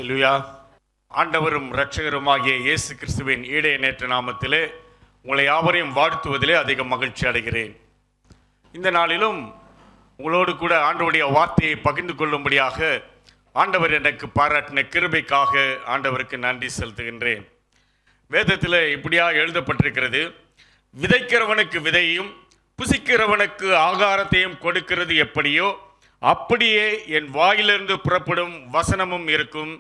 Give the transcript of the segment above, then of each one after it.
அல்லேலூயா. ஆண்டவரும் இரட்சகருமாகிய இயேசு கிறிஸ்துவின் ஈடே நேற்ற நாமத்திலே உங்களை யாவரையும் வாழ்த்துவதிலே அதிக மகிழ்ச்சி அடைகிறேன். இந்த நாளிலும் உங்களோடு கூட ஆண்டவருடைய வார்த்தையை பகிர்ந்து கொள்ளும்படியாக ஆண்டவர் எனக்கு பாராட்டின கிருபைக்காக ஆண்டவருக்கு நன்றி செலுத்துகின்றேன். வேதத்தில் இப்படியாக எழுதப்பட்டிருக்கிறது, விதைக்கிறவனுக்கு விதையும் புசிக்கிறவனுக்கு ஆகாரத்தையும் கொடுக்கிறது எப்படியோ அப்படியே என் வாயிலிருந்து புறப்படும் வசனமும் இருக்கும்.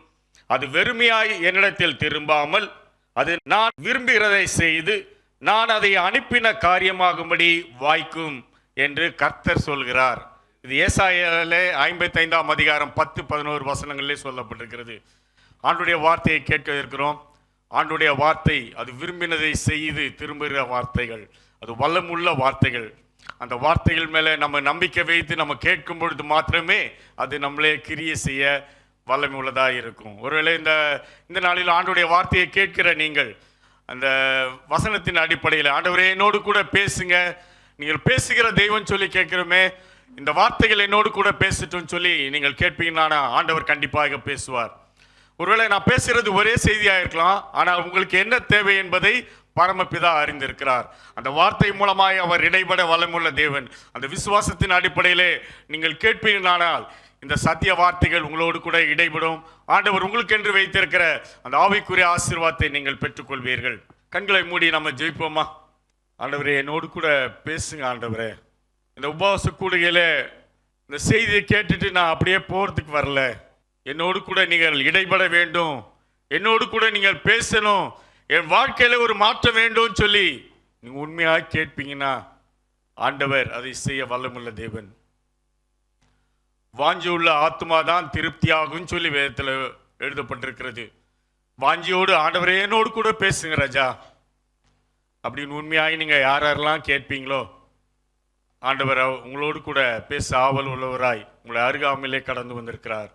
அது வெறுமையாய் என்னிடத்தில் திரும்பாமல் அது நான் விரும்புகிறதை செய்து நான் அதை அனுப்பின காரியமாகும்படி வாய்க்கும் என்று கர்த்தர் சொல்கிறார். இது ஏசாயாவிலே 55ஆம் அதிகாரம் 10-11 வசனங்களிலே சொல்லப்பட்டிருக்கிறது. ஆண்டுடைய வார்த்தையை கேட்க இருக்கிறோம். ஆண்டுடைய வார்த்தை அது விரும்பினதை செய்து திரும்புகிற வார்த்தைகள், அது வல்லமுள்ள வார்த்தைகள். அந்த வார்த்தைகள் மேலே நம்ம நம்பிக்கை வைத்து நம்ம கேட்கும் பொழுது மாத்திரமே அது நம்மளே கிரியை செய்ய வல்லமை உள்ளதாக இருக்கும். ஒருவேளை இந்த நாளில் ஆண்டவருடைய வார்த்தையை கேட்கிற நீங்கள் அந்த வசனத்தின் அடிப்படையில் ஆண்டவரே என்னோடு கூட பேசுங்க, நீங்கள் பேசுகிற தெய்வம் சொல்லி கேட்கிறோமே, இந்த வார்த்தைகள் என்னோடு கூட பேசட்டும் சொல்லி நீங்கள் கேட்பீங்கன்னா ஆண்டவர் கண்டிப்பாக பேசுவார். ஒருவேளை நான் பேசுகிறது ஒரே செய்தியாக இருக்கலாம், ஆனால் உங்களுக்கு என்ன தேவை என்பதை பரமபிதா அறிந்திருக்கிறார். அந்த வார்த்தை மூலமாய் அவர் இடைபட வல்லமுள்ள தேவன். அந்த விசுவாசத்தின் அடிப்படையிலே நீங்கள் கேட்பீர்களானால் இந்த சத்திய வார்த்தைகள் உங்களோடு கூட இடைபடும். ஆண்டவர் உங்களுக்கு என்று வைத்திருக்கிற அந்த ஆவிக்குரிய ஆசீர்வாதத்தை நீங்கள் பெற்றுக்கொள்வீர்கள். கண்களை மூடி நம்ம ஜெயிப்போமா? ஆண்டவரே என்னோடு கூட பேசுங்க. ஆண்டவரே, இந்த உபவாச கூடுகையில இந்த செய்தியை கேட்டுட்டு நான் அப்படியே போறதுக்கு வரல, என்னோடு கூட நீங்கள் இடைபட வேண்டும், என்னோடு கூட நீங்கள் பேசணும், என் வாழ்க்கையில ஒரு மாற்றம் வேண்டும் சொல்லி நீங்க உண்மையாக கேட்பீங்கன்னா ஆண்டவர் அதை செய்ய வல்லமுள்ள தேவன். வாஞ்சி உள்ள ஆத்மா தான் திருப்தியாகும் சொல்லி வேதத்தில் எழுதப்பட்டிருக்கிறது. வாஞ்சியோடு ஆண்டவரே என்னோடு கூட பேசுங்க ராஜா அப்படின்னு உண்மையாக நீங்க யாரெல்லாம் கேட்பீங்களோ ஆண்டவர் உங்களோடு கூட பேச ஆவல் உள்ளவராய் உங்களை அருகாமையிலே கடந்து வந்திருக்கிறார்.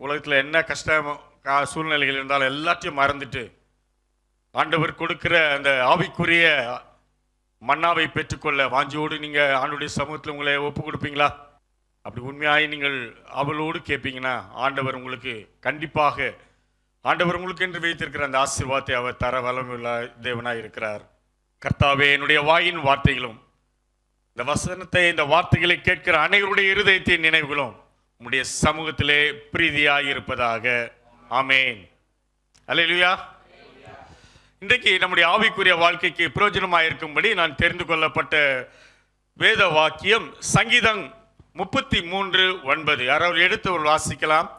உலகத்தில் என்ன கஷ்டம் சூழ்நிலைகள் இருந்தாலும் எல்லாத்தையும் மறந்துட்டு ஆண்டவர் கொடுக்கிற அந்த ஆவிக்குரிய மன்னாவை பெற்றுக்கொள்ள வாஞ்சியோடு நீங்க ஆண்டவருடைய சமூகத்தில் உங்களை ஒப்பு கொடுப்பீங்களா? அப்படி உண்மையாக நீங்கள் அவளோடு கேட்பீங்கன்னா ஆண்டவர் உங்களுக்கு கண்டிப்பாக ஆண்டவர் உங்களுக்கு என்று வைத்திருக்கிற அந்த ஆசீர்வாதத்தை அவர் தர வல்லமையுள்ள தேவனாய் இருக்கிறார். கர்த்தாவே, என்னுடைய வாயின் வார்த்தைகளும் இந்த வசனத்தை இந்த வார்த்தைகளை கேட்கிற அனைவருடைய இருதயத்தின் நினைவுகளும் உம்முடைய சமூகத்திலே பிரீதியாய் இருப்பதாக. ஆமேன். அல்லேலூயா. இன்றைக்கு நம்முடைய ஆவிக்குரிய வாழ்க்கைக்கு பிரயோஜனமாக இருக்கும்படி நான் தெரிந்து கொள்ளப்பட்ட வேத வாக்கியம் சங்கீதம் 33:9. யாராவது எடுத்து வாசிக்கலாம்.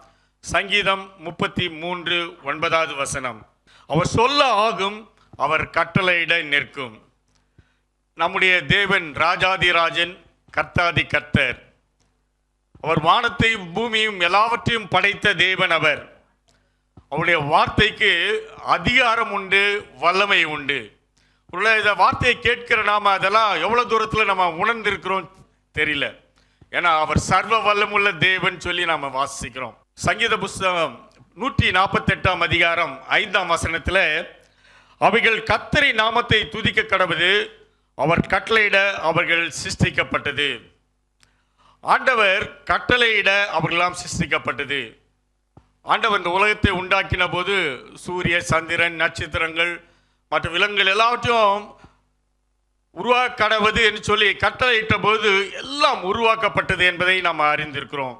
சங்கீதம் 33:9 வசனம். அவர் சொல்ல ஆகும், அவர் கட்டளையிட நிற்கும். நம்முடைய தேவன் ராஜாதிராஜன், கர்த்தாதி கர்த்தர். அவர் வானத்தையும் பூமியும் எல்லாவற்றையும் படைத்த தேவன். அவர் அவருடைய வார்த்தைக்கு அதிகாரம் உண்டு, வல்லமை உண்டு. இந்த வார்த்தையை கேட்கிற நாம அதெல்லாம் எவ்வளவு தூரத்தில் நம்ம உணர்ந்திருக்கிறோம் தெரியல. ஏன்னா அவர் சர்வ வல்லமுள்ள தேவன் சொல்லி நாம வாசிக்கிறோம். சங்கீத புஸ்தகம் 148ஆம் அதிகாரம் 5ஆம் வசனத்தில் அவைகள் கர்த்தரை நாமத்தை துதிக்க கடவுது, அவர் கட்டளையிட அவர்கள் சிருஷ்டிக்கப்பட்டது. ஆண்டவர் கட்டளையிட அவர்களாம் சிருஷ்டிக்கப்பட்டது. ஆண்டவர் இந்த உலகத்தை உண்டாக்கின போது சூரிய சந்திரன் நட்சத்திரங்கள் மற்ற விலங்குகள் எல்லாவற்றையும் உருவாக்க கடவுது என்று சொல்லி கட்டளையிட்ட போது எல்லாம் உருவாக்கப்பட்டது என்பதை நாம் அறிந்திருக்கிறோம்.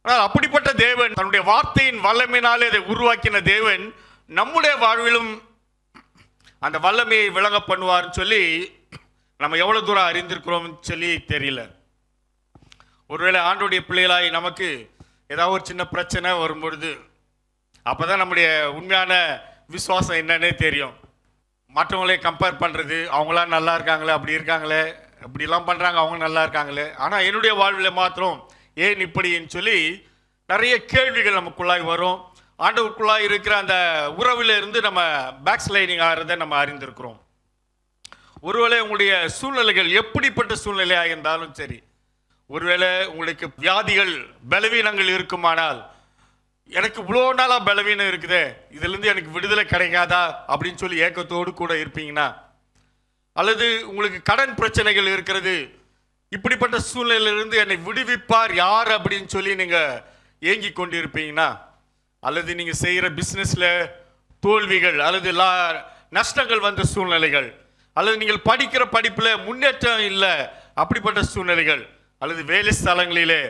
ஆனால் அப்படிப்பட்ட தேவன் தன்னுடைய வார்த்தையின் வல்லமையினாலே அதை உருவாக்கின தேவன் நம்முடைய வாழ்விலும் அந்த வல்லமையை விளங்க பண்ணுவார்னு சொல்லி நம்ம எவ்வளவு தூரம் அறிந்திருக்கிறோம் சொல்லி தெரியல. ஒருவேளை ஆண்டவருடைய பிள்ளைகளாய் நமக்கு ஏதாவது ஒரு சின்ன பிரச்சனை வரும்பொழுது அப்போதான் நம்முடைய உண்மையான விசுவாசம் என்னன்னே தெரியும். மற்றவங்களே கம்பேர் பண்ணுறது, அவங்களாம் நல்லா இருக்காங்களே, அப்படி இருக்காங்களே, இப்படிலாம் பண்ணுறாங்க, அவங்க நல்லா இருக்காங்களே, ஆனால் என்னுடைய வாழ்வில் மாத்திரம் ஏன் இப்படின்னு சொல்லி நிறைய கேள்விகள் நமக்குள்ளாய் வரும். ஆண்டவருக்குள்ளாய் இருக்கிற அந்த உறவில் இருந்து நம்ம பேக் ஸ்லைடிங் ஆகிறத நம்ம அறிந்திருக்கிறோம். ஒருவேளை உங்களுடைய சூழ்நிலைகள் எப்படிப்பட்ட சூழ்நிலையாக இருந்தாலும் சரி, ஒருவேளை உங்களுக்கு வியாதிகள் பலவீனங்கள் இருக்குமானால், எனக்கு இவ்வளோ நாளாக பலவீனம் இருக்குதே, இதுலேருந்து எனக்கு விடுதலை கிடைக்காதா அப்படின்னு சொல்லி ஏக்கத்தோடு கூட இருப்பீங்கன்னா, அல்லது உங்களுக்கு கடன் பிரச்சனைகள் இருக்கிறது, இப்படிப்பட்ட சூழ்நிலையிலிருந்து என்னை விடுவிப்பார் யார் அப்படின்னு சொல்லி நீங்கள் ஏங்கி கொண்டிருப்பீங்கன்னா, அல்லது நீங்க செய்யற பிசினஸ்ல தோல்விகள் அல்லது நஷ்டங்கள் வந்த சூழ்நிலைகள், அல்லது நீங்கள் படிக்கிற படிப்புல முன்னேற்றம் இல்லை அப்படிப்பட்ட சூழ்நிலைகள், அல்லது வேலை ஸ்தலங்களிலே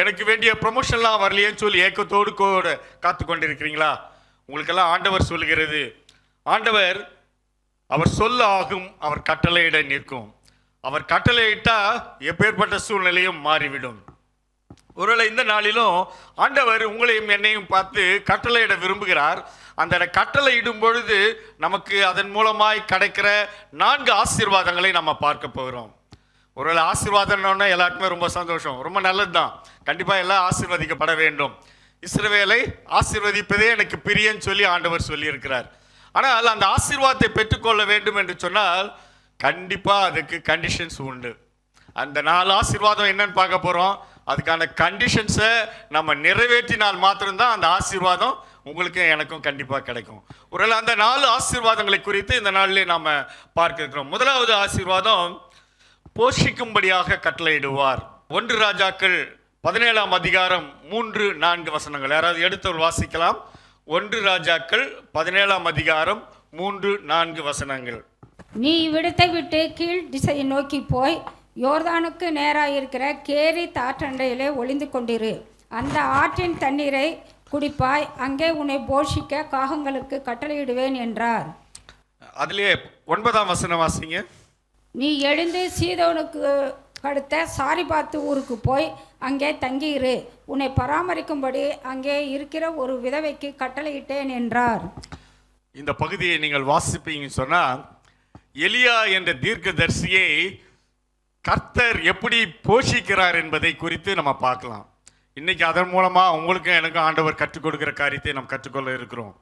எனக்கு வேண்டிய ப்ரொமோஷன்லாம் வரலையேன்னு சொல்லி ஏக்கத்தோடு கூட காத்து கொண்டிருக்கிறீங்களா? உங்களுக்கெல்லாம் ஆண்டவர் சொல்லுகிறது, ஆண்டவர் அவர் சொல்ல ஆகும், அவர் கட்டளையிட நிற்கும். அவர் கட்டளையிட்டா எப்பேற்பட்ட சூழ்நிலையும் மாறிவிடும். ஒருவேளை இந்த நாளிலும் ஆண்டவர் உங்களையும் என்னையும் பார்த்து கட்டளையிட விரும்புகிறார். அந்த கட்டளை இடும் பொழுது நமக்கு அதன் மூலமாய் கிடைக்கிற 4 ஆசீர்வாதங்களை நம்ம பார்க்க போகிறோம். ஒருவேளை ஆசீர்வாதம்னு எல்லாருக்குமே ரொம்ப சந்தோஷம், ரொம்ப நல்லதுதான். கண்டிப்பாக எல்லாம் ஆசீர்வதிக்கப்பட வேண்டும். இஸ்ரவேலை ஆசீர்வதிப்பதே எனக்கு பிரியன்னு சொல்லி ஆண்டவர் சொல்லியிருக்கிறார். ஆனால் அந்த ஆசீர்வாதத்தை பெற்றுக்கொள்ள வேண்டும் என்று சொன்னால் கண்டிப்பாக அதுக்கு கண்டிஷன்ஸ் உண்டு. அந்த 4 ஆசீர்வாதம் என்னன்னு பார்க்க போகிறோம். அதுக்கான கண்டிஷன்ஸை நம்ம நிறைவேற்றினால் மாத்திரம்தான் அந்த ஆசீர்வாதம் உங்களுக்கும் எனக்கும் கண்டிப்பாக கிடைக்கும். ஒருவேளை அந்த 4 ஆசீர்வாதங்களை குறித்து இந்த நாளிலே நாம் பார்க்க இருக்கிறோம். முதலாவது ஆசீர்வாதம், போஷிக்கும்படியாக கட்டளையிடுவார். 1 ராஜாக்கள் 17ஆம் அதிகாரம் 3-4 வசனங்கள் யாராவது எடுத்தவர் வாசிக்கலாம். 1 ராஜாக்கள் 17ஆம் அதிகாரம் 3-4 வசனங்கள். நீ இவ்விடத்தை விட்டு கீழ் திசையை நோக்கி போய் யோர்தானுக்கு நேராயிருக்கிற கேரித் ஆற்றண்டையிலே ஒளிந்து கொண்டிரு. அந்த ஆற்றின் தண்ணீரை குடிப்பாய், அங்கே உன்னை போஷிக்க காகங்களுக்கு கட்டளையிடுவேன் என்றார். அதிலே 9ஆம் வசனம் வாசிங்க. நீ எழுந்து சீதோனுக்கு அடுத்த சாரிபாத்து ஊருக்கு போய் அங்கே தங்கியிரு. உன்னை பராமரிக்கும்படி அங்கே இருக்கிற ஒரு விதவைக்கு கட்டளையிட்டேன் என்றார். இந்த பகுதியை நீங்கள் வாசிப்பீங்கன்னு சொன்னா, எலியா என்ற தீர்க்கதரிசியை கர்த்தர் எப்படி போஷிக்கிறார் என்பதை குறித்து நம்ம பார்க்கலாம். இன்னைக்கு அதன் மூலமா உங்களுக்கும் எனக்கும் ஆண்டவர் கற்றுக் கொடுக்கிற காரியத்தை நாம் கற்றுக்கொள்ள இருக்கிறோம்.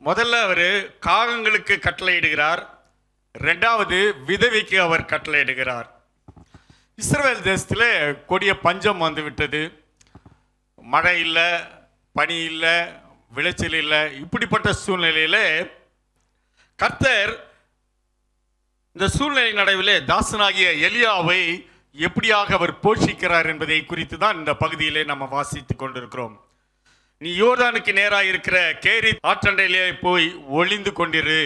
முதல்ல அவர் காகங்களுக்கு கட்டளையிடுகிறார், 2வது விதவைக்கு அவர் கட்டளையிடுகிறார். இஸ்ரவேல் தேசத்தில் கொடிய பஞ்சம் வந்து விட்டது. மழை இல்லை, பனி இல்லை, விளைச்சல் இல்லை. இப்படிப்பட்ட சூழ்நிலையில கர்த்தர் இந்த சூழ்நிலை நடுவிலே தாசனாகிய எலியாவை எப்படியாக அவர் போஷிக்கிறார் என்பதை குறித்து தான் இந்த பகுதியிலே நம்ம வாசித்துக் கொண்டிருக்கிறோம். நீ யோர்தானுக்கு நேராக இருக்கிற கேரித் ஆற்றண்டையிலே போய் ஒளிந்து கொண்டிரு,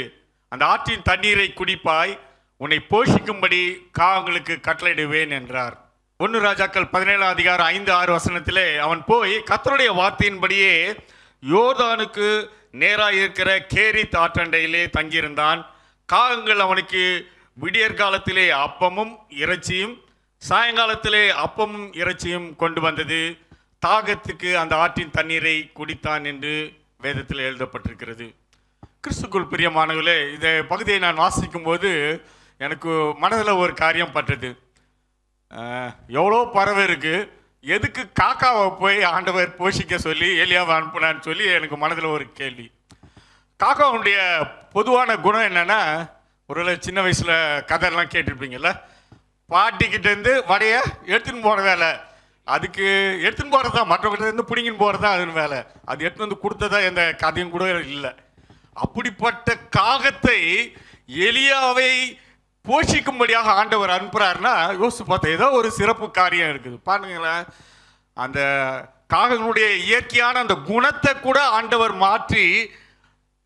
அந்த ஆற்றின் தண்ணீரை குடிப்பாய், உன்னை போஷிக்கும்படி காகங்களுக்கு கட்டளையிடுவேன் என்றார். 1 ராஜாக்கள் 17ஆம் அதிகாரம் 5-6 வசனத்திலே அவன் போய் கர்த்தருடைய வார்த்தையின்படியே யோர்தானுக்கு நேராக இருக்கிற கேரித் ஆற்றண்டையிலே தங்கியிருந்தான். காகங்கள் அவனுக்கு விடியற் காலத்திலே அப்பமும் இறைச்சியும், சாயங்காலத்திலே அப்பமும் இறைச்சியும் கொண்டு வந்தது. தாகத்துக்கு அந்த ஆற்றின் தண்ணீரை குடித்தான் என்று வேதத்தில் எழுதப்பட்டிருக்கிறது. கிறிஸ்துக்குள் பிரியமானவர்களே, இந்த பகுதியை நான் வாசிக்கும் போது எனக்கு மனதில் ஒரு காரியம் பட்டது. எவ்வளோ பறவை இருக்கு, எதுக்கு காக்காவை போய் ஆண்டவர் போஷிக்க சொல்லி எலியாவை அனுப்புனான்னு சொல்லி எனக்கு மனதில் ஒரு கேள்வி. காக்காவுடைய பொதுவான குணம் என்னன்னா, ஒரு சின்ன வயசுல கதையெல்லாம் கேட்டிருப்பீங்கல்ல, பாட்டிக்கிட்டேருந்து வடையை எடுத்துன்னு போகிற வேலை, அதுக்கு எடுத்துன்னு போகிறது தான், மற்றவங்கிட்ட இருந்து பிடிங்கின்னு போகிறது தான் அது வேலை. அது எடுத்துன்னு வந்து கொடுத்ததா எந்த கதையும் கூட இல்லை. அப்படிப்பட்ட காகத்தை எலியாவை போஷிக்கும்படியாக ஆண்டவர் அனுப்புறாருன்னா யோசிச்சு பார்த்தா ஏதோ ஒரு சிறப்பு காரியம் இருக்குது பாருங்களேன். அந்த காகங்களுடைய இயற்கையான அந்த குணத்தை கூட ஆண்டவர் மாற்றி,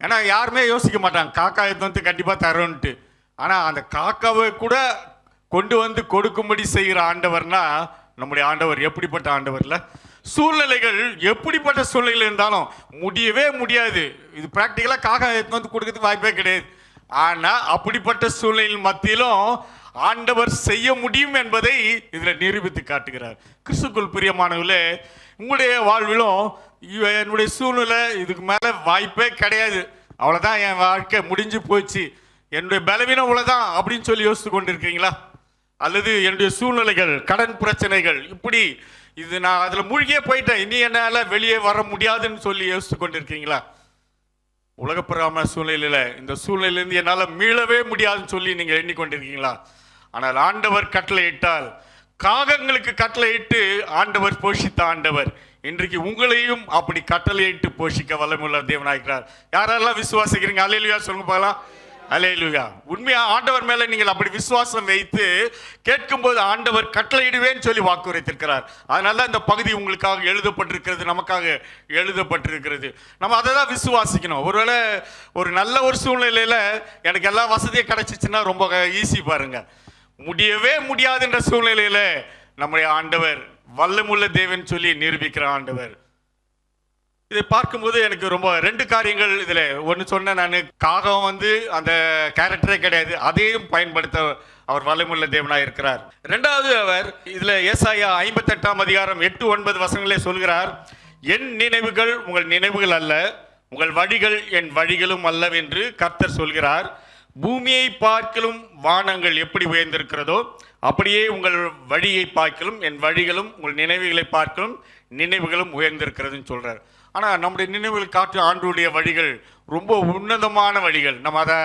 ஏன்னா யாருமே யோசிக்க மாட்டாங்க காக்கா எடுத்து வந்து கண்டிப்பாக தரோன்ட்டு. ஆனால் அந்த காக்காவை கூட கொண்டு வந்து கொடுக்கும்படி செய்கிற ஆண்டவர்னா நம்முடைய ஆண்டவர் எப்படிப்பட்ட ஆண்டவர்ல. சூழ்நிலைகள் எப்படிப்பட்ட சூழ்நிலைகள் இருந்தாலும் முடியவே முடியாது. இது ப்ராக்டிக்கலாக காக்கா எடுத்து வந்து கொடுக்கறதுக்கு வாய்ப்பே கிடையாது. ஆனால் அப்படிப்பட்ட சூழ்நிலையின் மத்தியிலும் ஆண்டவர் செய்ய முடியும் என்பதை இதில் நிரூபித்து காட்டுகிறார். கிறிஸ்துக்குள் பிரியமானவர்களே, உங்களுடைய வாழ்விலும் என்னுடைய சூழ்நிலை இதுக்கு மேலே வாய்ப்பே கிடையாது, அவ்வளோதான், என் வாழ்க்கை முடிஞ்சு போச்சு, என்னுடைய பலவீனம் அவ்வளோதான் அப்படின்னு சொல்லி யோசித்து கொண்டிருக்கீங்களா? அல்லது என்னுடைய சூழ்நிலைகள், கடன் பிரச்சனைகள், இப்படி இது நான் அதில் மூழ்கியே போயிட்டேன், இனி என்னால் வெளியே வர முடியாதுன்னு சொல்லி யோசித்து கொண்டிருக்கீங்களா? உலகப்பிரகாம சூழ்நிலையில் இந்த சூழ்நிலையிலிருந்து என்னால் மீளவே முடியாதுன்னு சொல்லி நீங்கள் எண்ணிக்கொண்டிருக்கீங்களா? ஆனால் ஆண்டவர் கட்டளையிட்டால், காகங்களுக்கு கட்டளையிட்டு ஆண்டவர் போஷித்த ஆண்டவர் இன்றைக்கு உங்களையும் அப்படி கட்டளையிட்டு போஷிக்க வல்லமுள்ள தேவனாகிறார். யாரெல்லாம் விசுவாசிக்கிறீங்க? அல்லேலூயா சொல்லுங்க பார்க்கலாம். அல்லேலூயா. உண்மையா ஆண்டவர் மேல நீங்கள் அப்படி விசுவாசம் வைத்து கேட்கும்போது ஆண்டவர் கட்டளையிடுவேன்னு சொல்லி வாக்குரைத்திருக்கிறார். அதனால இந்த பகுதி உங்களுக்காக எழுதப்பட்டிருக்கிறது, நமக்காக எழுதப்பட்டிருக்கிறது. நம்ம அதை தான் விசுவாசிக்கணும். ஒருவேளை ஒரு நல்ல ஒரு சூழ்நிலையில எனக்கு எல்லா வசதியும் கிடைச்சிச்சுன்னா ரொம்ப ஈஸி பாருங்க. முடியவே முடியாதுன்ற சூழ்நிலையில நம்முடைய ஆண்டவர் வல்லமுள்ள தேவன் சொல்லி நிரூபிக்கிற ஆண்டவர். இதை பார்க்கும்போது எனக்கு ரொம்ப ரெண்டு காரியங்கள் இதில் ஒன்று சொன்னேன். நான் காகம் அந்த கேரக்டரே கிடையாது, அதையும் பயன்படுத்த அவர் வல்லமுள்ள தேவனாக இருக்கிறார். ரெண்டாவது அவர் இதில் ஏசாயா 58ஆம் அதிகாரம் 8-9 வசனங்களே சொல்கிறார், என் நினைவுகள் உங்கள் நினைவுகள் அல்ல, உங்கள் வழிகள் என் வழிகளும் அல்லவென்று கர்த்தர் சொல்கிறார். பூமியை பார்க்கலும் வானங்கள் எப்படி உயர்ந்திருக்கிறதோ அப்படியே உங்கள் வழியை பார்க்கலும் என் வழிகளும் உங்கள் நினைவுகளை பார்க்கலும் நினைவுகளும் உயர்ந்திருக்கிறதுன்னு சொல்றார். ஆனால் நம்முடைய நினைவுகள் காற்று ஆண்டுடைய வழிகள் ரொம்ப உன்னதமான வழிகள். நம்ம அதை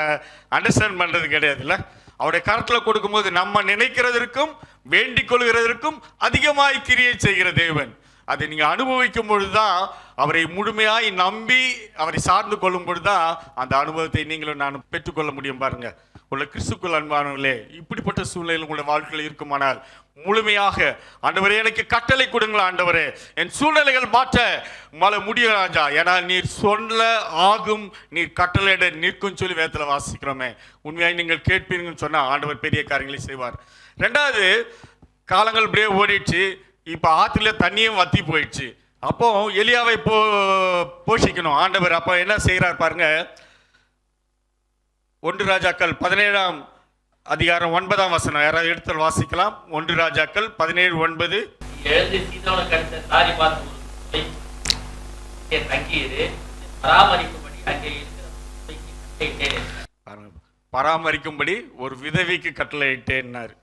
அண்டர்ஸ்டாண்ட் பண்ணுறது கிடையாதுல்ல. அவருடைய கரத்தில் கொடுக்கும்போது நம்ம நினைக்கிறதற்கும் வேண்டிக் கொள்கிறதற்கும் அதிகமாய் கிரியை செய்கிற தேவன். அதை நீங்கள் அனுபவிக்கும் பொழுதுதான், அவரை முழுமையாய் நம்பி அவரை சார்ந்து கொள்ளும் பொழுதுதான் அந்த அனுபவத்தை நீங்களும் நானும் பெற்றுக்கொள்ள முடியும். பாருங்க, உள்ள கிறிஸ்துக்குள் அன்பானவர்களே, இப்படிப்பட்ட சூழ்நிலையில் உங்களுடைய வாழ்க்கையில் இருக்குமானால் முழுமையாக ஆண்டவரே எனக்கு கட்டளை கொடுங்கள் ஆண்டவரே, என் சூழ்நிலைகள் மாற்ற மழை முடியும் ராஜா, ஏன்னா நீர் சொல்ல ஆகும், நீர் கட்டளையிட நிற்கும் சொல்லி வேதத்தில் வாசிக்கிறோமே. உண்மையாக நீங்கள் கேட்பீங்கன்னு சொன்னால் ஆண்டவர் பெரிய காரியங்களை செய்வார். ரெண்டாவது, காலங்கள் இப்படியே ஓடிடுச்சு, இப்போ ஆற்றுல தண்ணியும் வத்தி போயிடுச்சு. அப்போ எலியாவை போஷிக்கணும் ஆண்டவர். அப்போ என்ன செய்கிறார் பாருங்க, 1 ராஜாக்கள் 17ஆம் அதிகாரம் 9ஆம் வசனம் யாராவது எடுத்து வாசிக்கலாம். 1 ராஜாக்கள் 17:9. எழுந்து சீதோனுக்கு அடுத்த சாரிபாத் தங்கியது பராமரிக்கும்படி அங்கே பராமரிக்கும்படி ஒரு விதவிக்கு கட்டளையிட்டேன்னாரு.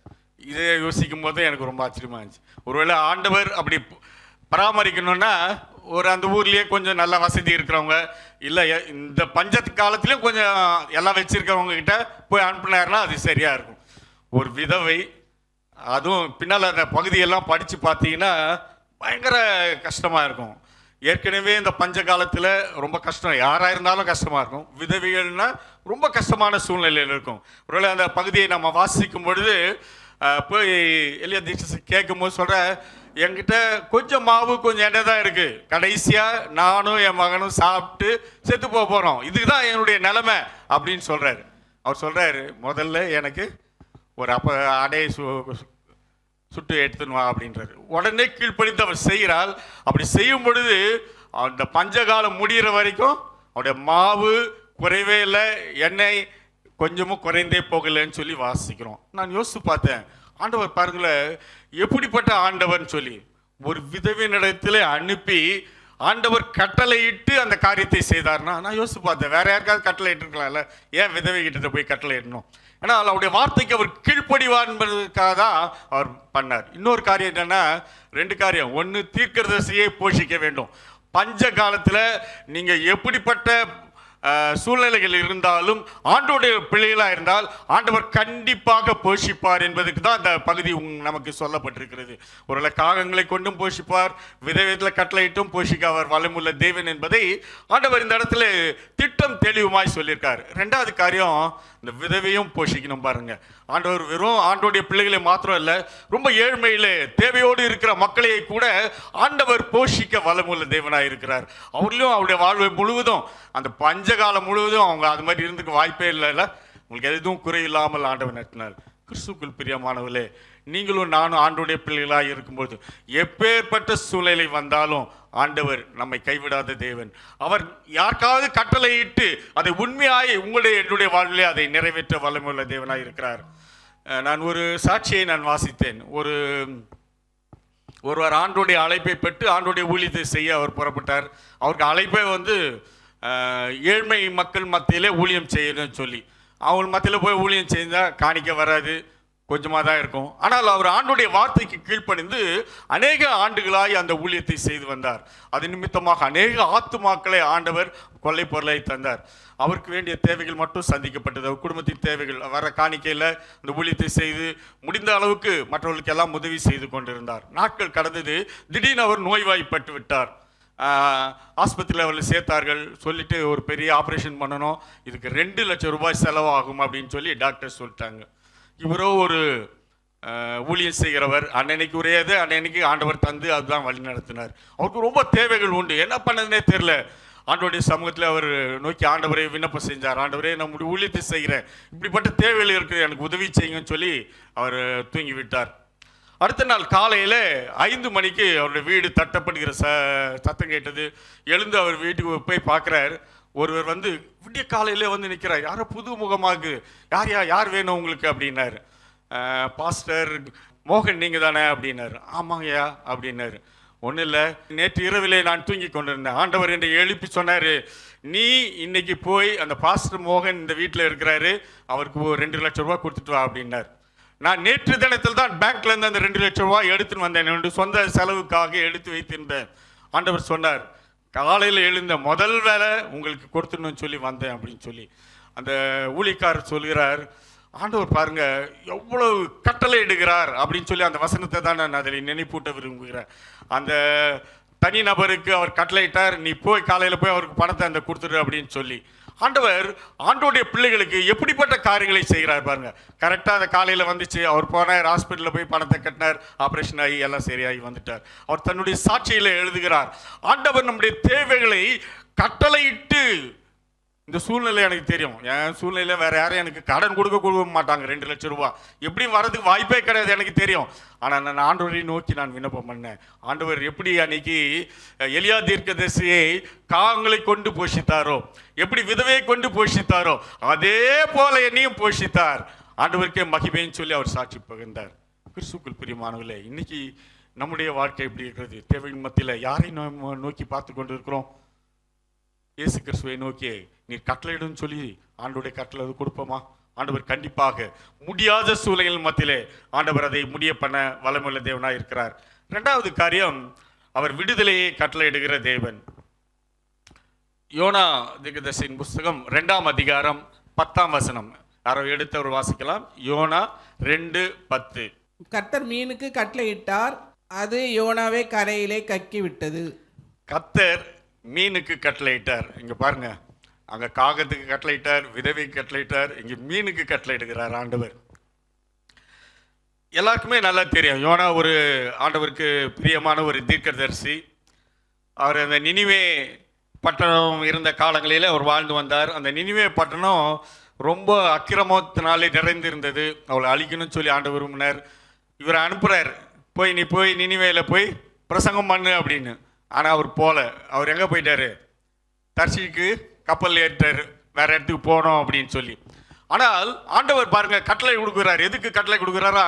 இதை யோசிக்கும் போது எனக்கு ரொம்ப ஆச்சரியமா இருந்துச்சு. ஒருவேளை ஆண்டவர் அப்படி பராமரிக்கணும்னா ஒரு அந்த ஊர்லேயே கொஞ்சம் நல்ல வசதி இருக்கிறவங்க, இல்லை இந்த பஞ்சத்து காலத்துலேயும் கொஞ்சம் எல்லாம் வச்சிருக்கிறவங்க கிட்ட போய் அனுப்புனாருன்னா அது சரியாக இருக்கும். ஒரு விதவை, அதுவும் பின்னால் அந்த பகுதியெல்லாம் படித்து பார்த்தீங்கன்னா பயங்கர கஷ்டமாக இருக்கும். ஏற்கனவே இந்த பஞ்ச காலத்தில் ரொம்ப கஷ்டம், யாராக இருந்தாலும் கஷ்டமாக இருக்கும். விதவைகள்னா ரொம்ப கஷ்டமான சூழ்நிலையில் இருக்கும். ஒருவேளை அந்த பகுதியை நம்ம வாசிக்கும் பொழுது போய் எலியா தீட்சை கேட்கும்போது சொல்கிற, என்கிட்ட கொஞ்சம் மாவு கொஞ்சம் எண்ணெய் தான் இருக்குது, கடைசியாக நானும் என் மகனும் சாப்பிட்டு செத்து போக போகிறோம், இதுதான் என்னுடைய நிலைமை அப்படின்னு சொல்கிறாரு. அவர் சொல்கிறாரு, முதல்ல எனக்கு ஒரு அடையை சுட்டு எடுத்துன்னு வா அப்படின்றாரு. உடனே கீழ்ப்படிந்து அவர் செய்கிறாள். அப்படி செய்யும் பொழுது அந்த பஞ்சகாலம் முடிகிற வரைக்கும் அவருடைய மாவு குறைவே இல்லை, எண்ணெய் கொஞ்சமும் குறைந்தே போகலைன்னு சொல்லி வாசிக்கிறோம். நான் யோசித்து பார்த்தேன், ஆண்டவர் பாருங்களேன் எப்படிப்பட்ட ஆண்டவர்னு சொல்லி. ஒரு விதவினிடத்தில் அனுப்பி ஆண்டவர் கட்டளையிட்டு அந்த காரியத்தை செய்தார்னா நான் யோசித்து பார்த்தேன், வேற யாருக்காவது கட்டளை இட்டுருக்கலாம்ல, ஏன் விதவை கிட்ட போய் கட்டளை இடணும்? ஏன்னா அவருடைய வார்த்தைக்கு அவர் கீழ்ப்படிவார் என்பதற்காக தான் அவர் பண்ணார். இன்னொரு காரியம் என்னன்னா, 2 காரியம். ஒன்று, தீர்க்கதரிசியை போஷிக்க வேண்டும். பஞ்ச காலத்தில் நீங்கள் எப்படிப்பட்ட சூழ்நிலைகள் இருந்தாலும் ஆண்டோடைய பிள்ளைகளாக இருந்தால் ஆண்டவர் கண்டிப்பாக போஷிப்பார் என்பதுக்கு தான் அந்த பகுதி நமக்கு சொல்லப்பட்டிருக்கிறது. ஒருவேளை காகங்களை கொண்டும் போஷிப்பார், விதவிதத்தில் கட்டளையிட்டும் போஷிக்க அவர் வல்லமுள்ள தேவன் என்பதை ஆண்டவர் இந்த இடத்துல திட்டம் தெளிவுமாய் சொல்லியிருக்கார். 2வது காரியம், இந்த விதவையும் போஷிக்கணும். பாருங்க, ஆண்டவர் வெறும் ஆண்டோடைய பிள்ளைகளை மாத்திரம் இல்லை, ரொம்ப ஏழ்மையிலே தேவையோடு இருக்கிற மக்களை கூட ஆண்டவர் போஷிக்க வல்லமுள்ள தேவனாக இருக்கிறார். அவர்களும் அவருடைய வாழ்வை முழுவதும் அந்த பஞ்சகாலம் முழுவதும் அவங்க அது மாதிரி இருந்துக்க வாய்ப்பே இல்லைல்ல. உங்களுக்கு எதுவும் குறையில்லாமல் ஆண்டவர் நடத்தினார். கிறிஸ்துக்குள் பிரியமானவர்களே, நீங்களும் நானும் ஆண்டோடைய பிள்ளைகளாக இருக்கும்போது எப்பேற்பட்ட சூழ்நிலை வந்தாலும் ஆண்டவர் நம்மை கைவிடாத தேவன். அவர் யாருக்காவது கட்டளையிட்டு அதை உண்மையாய் என்னுடைய வாழ்விலே அதை நிறைவேற்ற வல்லமையுள்ள தேவனாக இருக்கிறார். நான் ஒரு சாட்சியை நான் வாசித்தேன். ஒருவர் ஆண்டோடைய அழைப்பை பெற்று ஆண்டோடைய ஊழியத்தை செய்ய அவர் புறப்பட்டார். அவருக்கு அழைப்பை ஏழ்மை மக்கள் மத்தியிலே ஊழியம் செய்யணும்னு சொல்லி, அவங்க மத்தியில் போய் ஊழியம் செய்தால் காணிக்க வராது, கொஞ்சமாக தான் இருக்கும். ஆனால் அவர் ஆண்டுடைய வார்த்தைக்கு கீழ்ப்படிந்து அநேக ஆண்டுகளாய் அந்த ஊழியத்தை செய்து வந்தார். அது நிமித்தமாக அநேக ஆத்துமாக்களை ஆண்டவர் கொள்ளை பொருளை தந்தார். அவருக்கு வேண்டிய தேவைகள் மட்டும் சந்திக்கப்பட்டது. அவர் குடும்பத்தின் தேவைகள் வர காணிக்கையில் அந்த ஊழியத்தை செய்து முடிந்த அளவுக்கு மற்றவர்களுக்கு எல்லாம் உதவி செய்து கொண்டிருந்தார். நாட்கள் கடந்தது. திடீர்னு அவர் நோய்வாய்ப்பட்டு விட்டார். ஆஸ்பத்திரியில் அவர்கள் சேர்த்தார்கள். சொல்லிட்டு ஒரு பெரிய ஆப்ரேஷன் பண்ணணும், இதுக்கு 2 லட்சம் ரூபாய் செலவாகும் அப்படின்னு சொல்லி டாக்டர் சொல்லிட்டாங்க. இவரோ ஒரு ஊழியம் செய்கிறவர், அன்னைக்கு உரையது அன்னைக்கு ஆண்டவர் தந்து அதுதான் வழி நடத்தினார். அவருக்கு ரொம்ப தேவைகள் உண்டு, என்ன பண்ணதுனே தெரியல. ஆண்டவருடைய சமூகத்தில் அவர் நோக்கி ஆண்டவரை விண்ணப்பம் செஞ்சார். ஆண்டவரே, நம்முடைய ஊழியத்தை செய்கிறேன், இப்படிப்பட்ட தேவைகள் இருக்குது, எனக்கு உதவி செய்யுங்கன்னு சொல்லி அவர் தூங்கி விட்டார். அடுத்த நாள் காலையில் 5 மணிக்கு அவருடைய வீடு தட்டப்படுகிற சத்தம் கேட்டது. எழுந்து அவர் வீட்டுக்கு போய் பார்க்குறார். ஒருவர் வந்து விடிய காலையிலே வந்து நிற்கிறார். யாரோ புது முகமாக, யார் வேணும் உங்களுக்கு அப்படின்னாரு. பாஸ்டர் மோகன் நீங்கள் தானே அப்படின்னாரு. ஆமாங்கய்யா அப்படின்னாரு. ஒன்றும் இல்லை, நேற்று இரவிலே நான் தூங்கி கொண்டிருந்தேன், ஆண்டவர் என்னை எழுப்பி சொன்னார், நீ இன்னைக்கு போய் அந்த பாஸ்டர் மோகன் இந்த வீட்டில் இருக்கிறாரு, அவருக்கு 2 லட்சம் ரூபா கொடுத்துட்டு வா அப்படின்னார். நான் நேற்று தினத்தில் தான் பேங்க்லேருந்து அந்த 2 லட்சம் ரூபாய் எடுத்துன்னு வந்தேன், என்னுடைய சொந்த செலவுக்காக எடுத்து வைத்திருந்தேன். ஆண்டவர் சொன்னார், காலையில் எழுந்த முதல் வேலை உங்களுக்கு கொடுத்துடணும்னு சொல்லி வந்தேன் அப்படின்னு சொல்லி அந்த ஊழியக்காரர் சொல்கிறார். ஆண்டவர் பாருங்க எவ்வளவு கட்டளை இடுகிறார் அப்படின்னு சொல்லி அந்த வசனத்தை தான் நான் அதில் நினைப்பூட்ட விரும்புகிறேன். அந்த தனி நபருக்கு அவர் கட்டளையிட்டார், நீ போய் காலையில் போய் அவருக்கு பணத்தை அந்த கொடுத்துரு அப்படின்னு சொல்லி. ஆண்டவர் ஆண்டோடைய பிள்ளைகளுக்கு எப்படிப்பட்ட காரியங்களை செய்கிறார் பாருங்க. கரெக்டாக அந்த காலையில் வந்துச்சு, அவர் போனார், ஹாஸ்பிட்டலில் போய் பணத்தை கட்டினார், ஆப்ரேஷன் ஆகி எல்லாம் சரியாகி வந்துட்டார். அவர் தன்னுடைய சாட்சியில் எழுதுகிறார், ஆண்டவர் நம்முடைய தேவைகளை கட்டளையிட்டு, இந்த சூழ்நிலை எனக்கு தெரியும், என் சூழ்நிலையில் வேற யாரும் எனக்கு கடன் கொடுக்க மாட்டாங்க 2 லட்சம் ரூபாய், எப்படி வரதுக்கு வாய்ப்பே கிடையாது எனக்கு தெரியும். ஆனால் நான் ஆண்டவரை நோக்கி நான் விண்ணப்பம் பண்ணேன். ஆண்டவர் எப்படி அன்னைக்கு எலியா தீர்க்கதரிசியை காகங்களை கொண்டு போஷித்தாரோ, எப்படி விதவையை கொண்டு போஷித்தாரோ, அதே போல என்னையும் போஷித்தார். ஆண்டவருக்கே மகிமைன்னு சொல்லி அவர் சாட்சி பகிர்ந்தார். கிறிஸ்துவுக்குள் பிரியமானவர்களே, இன்னைக்கு நம்முடைய வாழ்க்கை எப்படி இருக்கிறது? தேவையின் மத்தியில் யாரை நோக்கி பார்த்து கொண்டு இருக்கிறோம்? இயேசு கிறிஸ்துவை நோக்கி நீர் கட்டளையிடும் சொல்லி ஆண்டவருடைய கட்டளை கொடுப்போமா? ஆண்டவர் கண்டிப்பாக முடியாத சூழ்நிலைகள் மத்தியிலே ஆண்டவர் அதை முடிய பண்ண வல்லமையுள்ள தேவனாக இருக்கிறார். 2வது காரியம், அவர் விடுதலையை கட்டளையிடுகிற தேவன். யோனா தீர்க்கதரிசியின் புஸ்தகம் 2ஆம் அதிகாரம் 10ஆம் வசனம், யாரோ எடுத்தவர் வாசிக்கலாம். யோனா 2:10. கர்த்தர் மீனுக்கு கட்டளையிட்டார், அது யோனாவை கரையிலே கக்கி விட்டது. கர்த்தர் மீனுக்கு கட்டளையிட்டார். இங்க பாருங்க, அங்க காகத்துக்கு கட்டளையிட்டார், விதவைக்கு கட்டளையிட்டார், இங்க மீனுக்கு கட்டளையிடுகிறார் ஆண்டவர். எல்லாருக்குமே நல்லா தெரியும், யோனா ஒரு ஆண்டவருக்கு பிரியமான ஒரு தீர்க்கதரிசி. அவர் அந்த நினிவே பட்டணம் இருந்த காலங்களில் அவர் வாழ்ந்து வந்தார். அந்த நினிவே பட்டணம் ரொம்ப அக்கிரமத்தினாலே நிறைந்திருந்தது, அவளை அழிக்கணும்னு சொல்லி ஆண்டவர் விரும்பினார். இவரை அனுப்புறார், நீ போய் நினிவேல போய் பிரசங்கம் பண்ணு அப்படின்னு. ஆனால் அவர் போல, அவர் எங்கே போயிட்டாரு? தர்ஷீக்கு கப்பல் ஏறிட்டார், வேற இடத்துக்கு போனோம் அப்படின்னு சொல்லி. ஆனால் ஆண்டவர் பாருங்க கட்டளை கொடுக்குறார். எதுக்கு கட்டளை கொடுக்குறாரா?